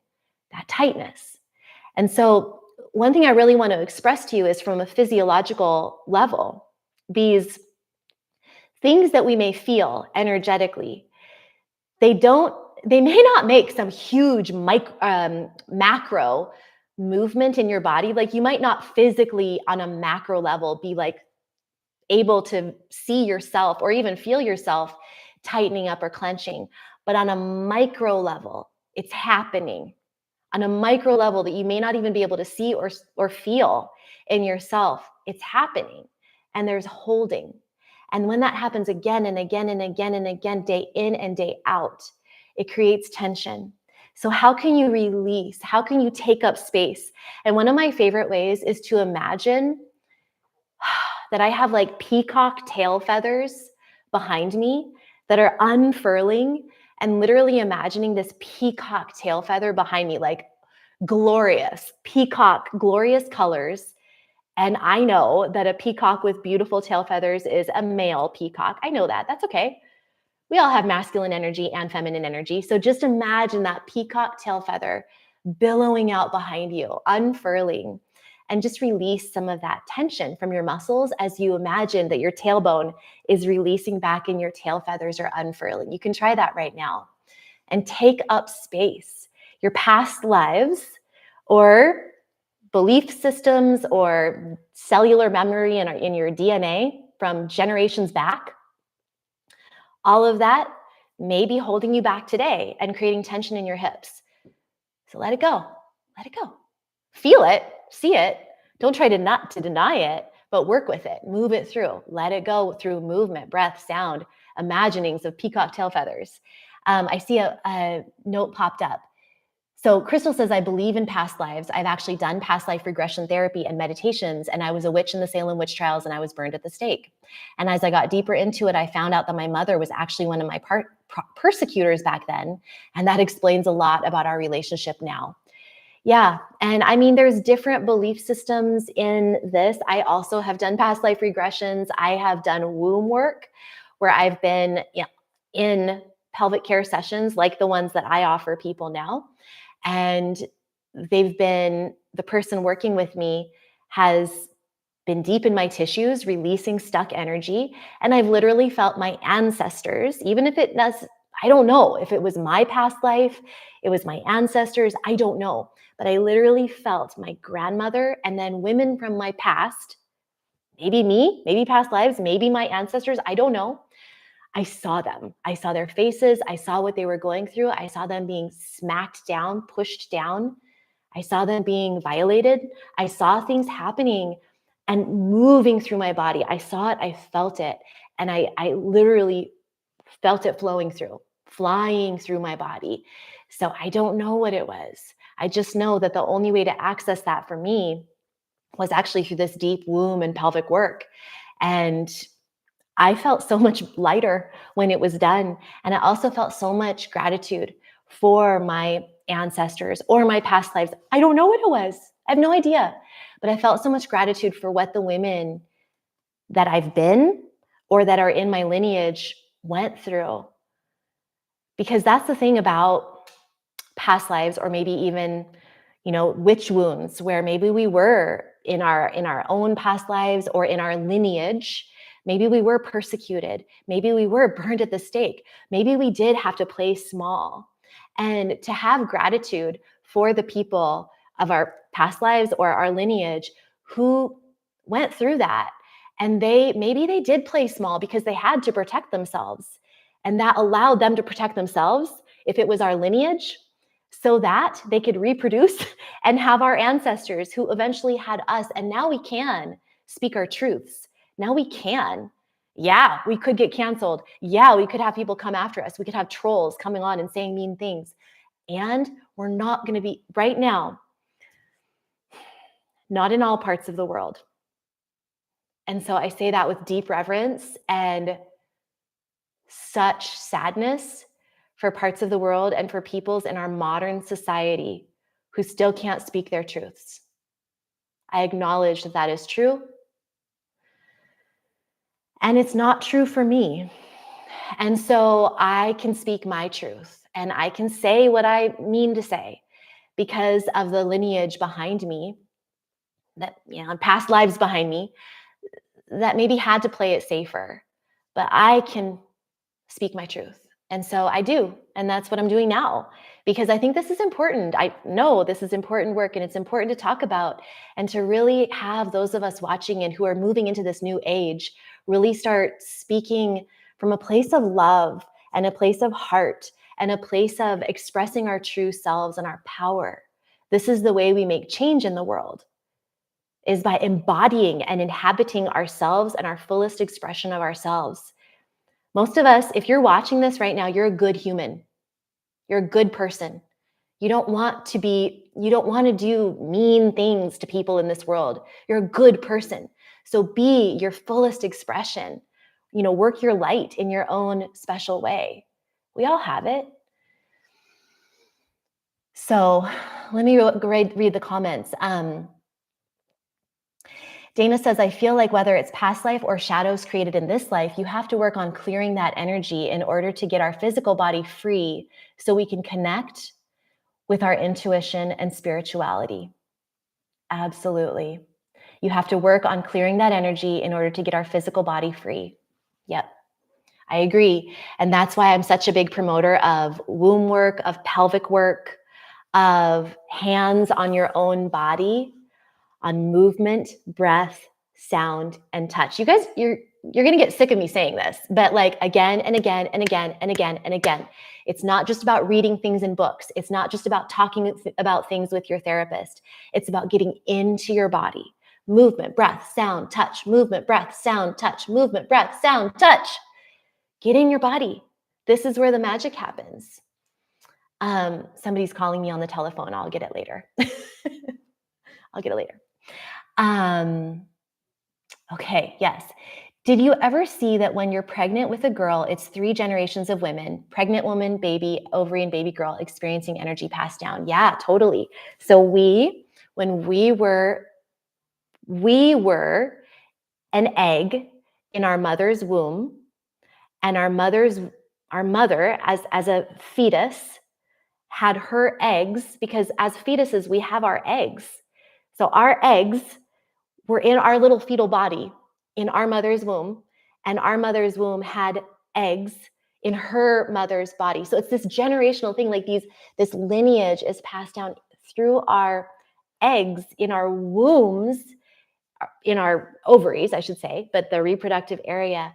that tightness. And so one thing I really want to express to you is from a physiological level, these things that we may feel energetically, they may not make some huge macro movement in your body. Like you might not physically on a macro level be like able to see yourself or even feel yourself tightening up or clenching. But on a micro level, it's happening. On a micro level that you may not even be able to see or feel in yourself, it's happening. And there's holding. And when that happens again and again and again and again, day in and day out, it creates tension. So how can you release? How can you take up space? And one of my favorite ways is to imagine that I have like peacock tail feathers behind me that are unfurling, and literally imagining this peacock tail feather behind me, like glorious peacock, glorious colors. And I know that a peacock with beautiful tail feathers is a male peacock. I know that. That's okay. We all have masculine energy and feminine energy. So just imagine that peacock tail feather billowing out behind you, unfurling, and just release some of that tension from your muscles as you imagine that your tailbone is releasing back and your tail feathers are unfurling. You can try that right now and take up space. Your past lives or belief systems or cellular memory in your DNA from generations back, all of that may be holding you back today and creating tension in your hips. So let it go. Let it go. Feel it. See it. Don't try to not to deny it, but work with it, move it through, let it go through movement, breath, sound, imaginings of peacock tail feathers. I see a note popped up. So Crystal says, I believe in past lives. I've actually done past life regression therapy and meditations, and I was a witch in the Salem witch trials, and I was burned at the stake. And as I got deeper into it, I found out that my mother was actually one of my persecutors back then, and that explains a lot about our relationship now. Yeah, and I mean, there's different belief systems in this. I also have done past life regressions. I have done womb work where I've been in pelvic care sessions like the ones that I offer people now. And the person working with me has been deep in my tissues, releasing stuck energy. And I've literally felt my ancestors, even if I don't know if it was my past life, it was my ancestors, I don't know. But I literally felt my grandmother and then women from my past, maybe me, maybe past lives, maybe my ancestors, I don't know. I saw them. I saw their faces. I saw what they were going through. I saw them being smacked down, pushed down. I saw them being violated. I saw things happening and moving through my body. I saw it. I felt it. And I literally felt it flying through my body. So I don't know what it was. I just know that the only way to access that for me was actually through this deep womb and pelvic work. And I felt so much lighter when it was done. And I also felt so much gratitude for my ancestors or my past lives. I don't know what it was. I have no idea. But I felt so much gratitude for what the women that I've been or that are in my lineage went through. Because that's the thing about past lives, or maybe even, witch wounds, where maybe we were in our own past lives or in our lineage. Maybe we were persecuted. Maybe we were burned at the stake. Maybe we did have to play small. And to have gratitude for the people of our past lives or our lineage who went through that. And maybe they did play small because they had to protect themselves. And that allowed them to protect themselves if it was our lineage, so that they could reproduce and have our ancestors who eventually had us. And now we can speak our truths. Now we can. Yeah, we could get canceled. Yeah, we could have people come after us. We could have trolls coming on and saying mean things. And we're not going to be, right now, not in all parts of the world. And so I say that with deep reverence and such sadness for parts of the world and for peoples in our modern society who still can't speak their truths. I acknowledge that that is true. And it's not true for me. And so I can speak my truth and I can say what I mean to say because of the lineage behind me, that, past lives behind me that maybe had to play it safer. But I can speak my truth. And so I do. And that's what I'm doing now, because I think this is important. I know this is important work and it's important to talk about and to really have those of us watching and who are moving into this new age really start speaking from a place of love and a place of heart and a place of expressing our true selves and our power. This is the way we make change in the world, is by embodying and inhabiting ourselves and our fullest expression of ourselves. Most of us, if you're watching this right now, you're a good human. You're a good person. You don't want to do mean things to people in this world. You're a good person. So be your fullest expression. Work your light in your own special way. We all have it. So let me read the comments. Dana says, I feel like whether it's past life or shadows created in this life, you have to work on clearing that energy in order to get our physical body free so we can connect with our intuition and spirituality. Absolutely. You have to work on clearing that energy in order to get our physical body free. Yep. I agree. And that's why I'm such a big promoter of womb work, of pelvic work, of hands on your own body, on movement, breath, sound, and touch. You guys, you're going to get sick of me saying this, but again and again and again and again and again. It's not just about reading things in books. It's not just about talking about things with your therapist. It's about getting into your body, movement, breath, sound, touch, movement, breath, sound, touch, movement, breath, sound, touch. Get in your body. This is where the magic happens. Somebody's calling me on the telephone. I'll get it later. I'll get it later. Okay, yes. Did you ever see that when you're pregnant with a girl, it's 3 generations of women, pregnant woman, baby, ovarian baby girl, experiencing energy passed down? Yeah, totally. So when we were an egg in our mother's womb, and our mother as a fetus had her eggs, because as fetuses, we have our eggs. So our eggs were in our little fetal body in our mother's womb, and our mother's womb had eggs in her mother's body. So it's this generational thing, like this lineage is passed down through our eggs in our wombs, in our ovaries, I should say, but the reproductive area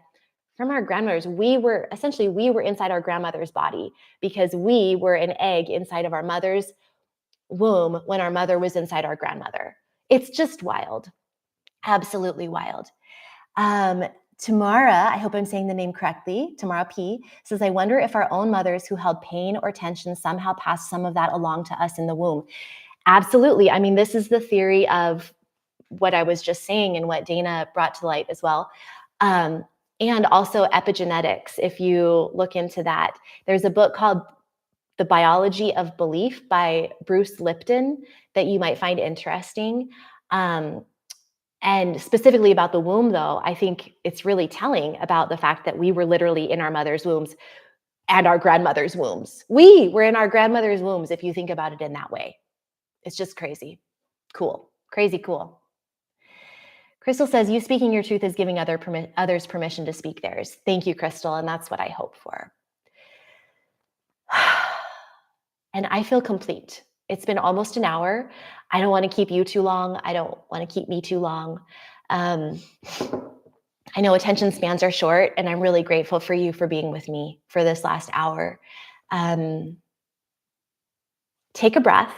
from our grandmothers. We were inside our grandmother's body because we were an egg inside of our mother's womb when our mother was inside our grandmother. It's just wild. Absolutely wild. Tamara, I hope I'm saying the name correctly, Tamara P, says, I wonder if our own mothers who held pain or tension somehow passed some of that along to us in the womb. Absolutely. I mean, this is the theory of what I was just saying and what Dana brought to light as well. And also epigenetics, if you look into that. There's a book called The Biology of Belief by Bruce Lipton that you might find interesting. And specifically about the womb, though, I think it's really telling about the fact that we were literally in our mother's wombs and our grandmother's wombs. We were in our grandmother's wombs, if you think about it in that way. It's just crazy. Cool. Crazy cool. Crystal says, you speaking your truth is giving others permission to speak theirs. Thank you, Crystal, and that's what I hope for. And I feel complete. It's been almost an hour. I don't want to keep you too long. I don't want to keep me too long. I know attention spans are short, and I'm really grateful for you for being with me for this last hour. Take a breath.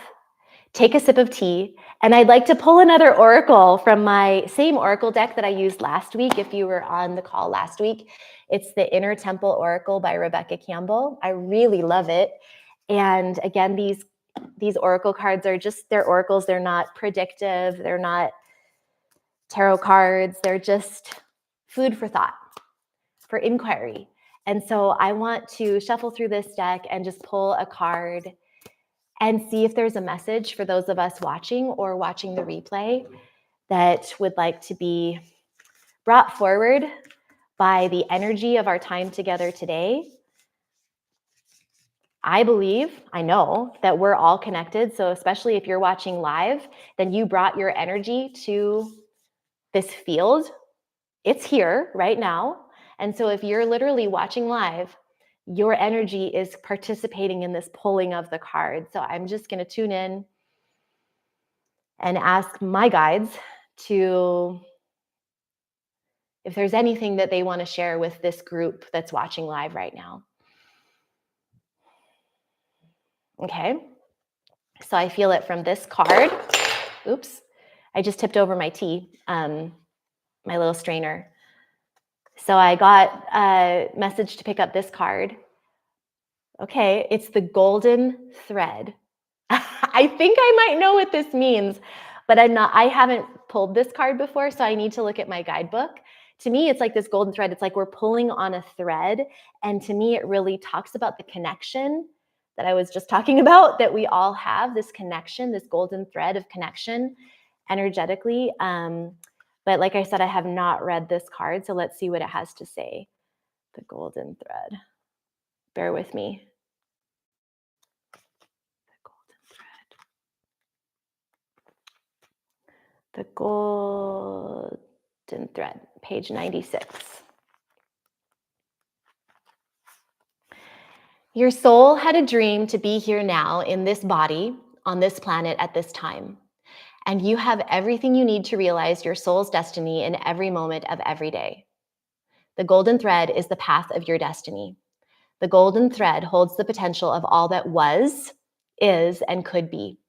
Take a sip of tea, and I'd like to pull another oracle from my same oracle deck that I used last week. If you were on the call last week, it's the Inner Temple Oracle by Rebecca Campbell. I really love it. And again, these oracle cards are just, they're oracles. They're not predictive. They're not tarot cards. They're just food for thought, for inquiry. And so I want to shuffle through this deck and just pull a card and see if there's a message for those of us watching or watching the replay that would like to be brought forward by the energy of our time together today. I know that we're all connected. So especially if you're watching live, then you brought your energy to this field. It's here right now. And so if you're literally watching live, your energy is participating in this pulling of the card. So I'm just going to tune in and ask my guides to, if there's anything that they want to share with this group that's watching live right now. Okay. So I feel it from this card. Oops. I just tipped over my tea, my little strainer. So I got a message to pick up this card. Okay, it's the golden thread. I think I might know what this means, but I haven't pulled this card before, so I need to look at my guidebook. To me, it's like this golden thread. It's like we're pulling on a thread. And to me, it really talks about the connection that I was just talking about, that we all have this connection, this golden thread of connection energetically. But like I said, I have not read this card, so let's see what it has to say. The golden thread. Bear with me. The golden thread, page 96. Your soul had a dream to be here now in this body, on this planet at this time. And you have everything you need to realize your soul's destiny in every moment of every day. The golden thread is the path of your destiny. The golden thread holds the potential of all that was, is, and could be.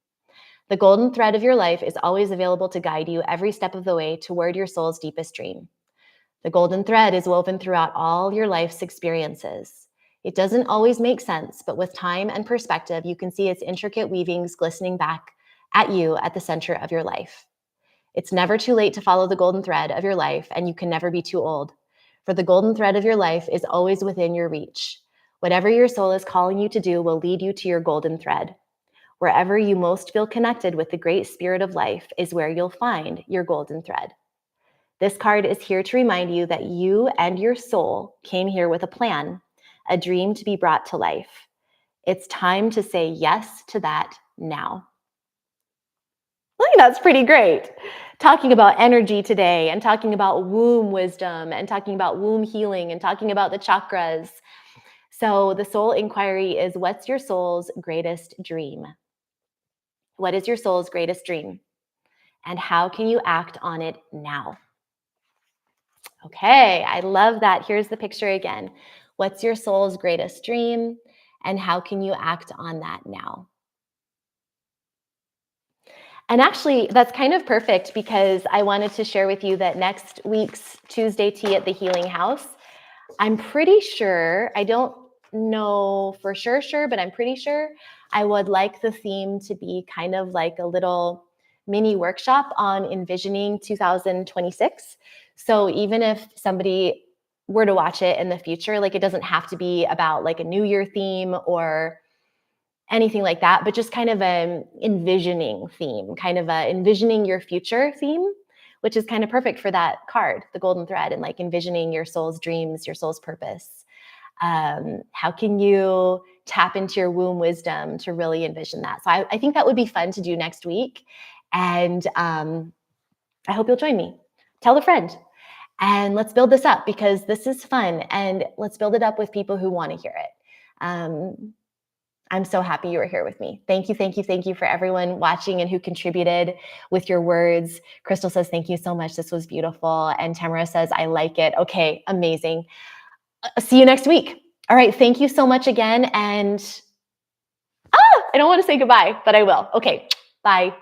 The golden thread of your life is always available to guide you every step of the way toward your soul's deepest dream. The golden thread is woven throughout all your life's experiences. It doesn't always make sense, but with time and perspective, you can see its intricate weavings glistening back at you at the center of your life. It's never too late to follow the golden thread of your life, and you can never be too old. For the golden thread of your life is always within your reach. Whatever your soul is calling you to do will lead you to your golden thread. Wherever you most feel connected with the great spirit of life is where you'll find your golden thread. This card is here to remind you that you and your soul came here with a plan, a dream to be brought to life. It's time to say yes to that now. I think that's pretty great. Talking about energy today and talking about womb wisdom and talking about womb healing and talking about the chakras. So the soul inquiry is, what's your soul's greatest dream? What is your soul's greatest dream? And how can you act on it now? Okay, I love that. Here's the picture again. What's your soul's greatest dream? And how can you act on that now? And actually, that's kind of perfect because I wanted to share with you that next week's Tuesday tea at the Healing House, I'm pretty sure, I don't know for sure, but I'm pretty sure I would like the theme to be kind of like a little mini workshop on envisioning 2026. So even if somebody were to watch it in the future, like it doesn't have to be about like a New Year theme or anything like that, but just kind of an envisioning theme, kind of a envisioning your future theme, which is kind of perfect for that card, the golden thread, and like envisioning your soul's dreams, your soul's purpose. How can you tap into your womb wisdom to really envision that? So I think that would be fun to do next week. And I hope you'll join me. Tell a friend. And let's build this up because this is fun. And let's build it up with people who want to hear it. I'm so happy you were here with me. Thank you for everyone watching and who contributed with your words. Crystal says, thank you so much. This was beautiful. And Tamara says, I like it. Okay, amazing. See you next week. All right, thank you so much again. And I don't want to say goodbye, but I will. Okay, bye.